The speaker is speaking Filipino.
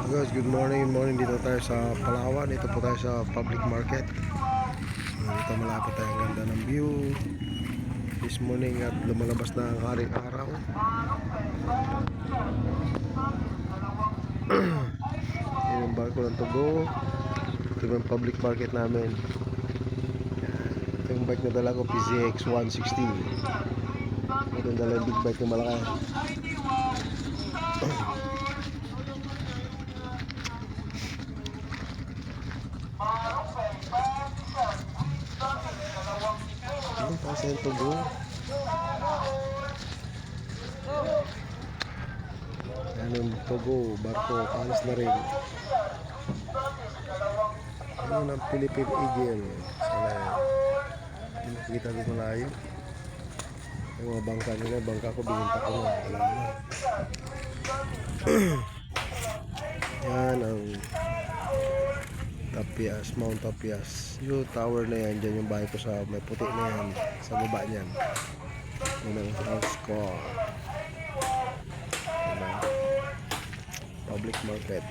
Guys, good morning. Good morning. Dito tayo sa Palawan. Ito po tayo sa public market. Dito malapit tayo. Ang ganda ng view this morning at lumalabas na ang haring araw. Yan yung barko ng Tugo. Ito yung public market namin. Ito yung bike na dala ko, PZX 160. Ito yung dala yung big bike na malaki. Ano pa sa Tugo? Yan yung Tugo, barko, palas na rin. Ano ng Philippine Eagle. Sana nakikita dito malayo. Yung mga bangka nila, bangka ko bininta ko na. Wala na. Yan ang Tapias, Mount Tapias. Yung tower na yan, dyan yung bahay ko sa may puti na yan. Sa baba niyan. Yan ang house ko. Diba? Public market.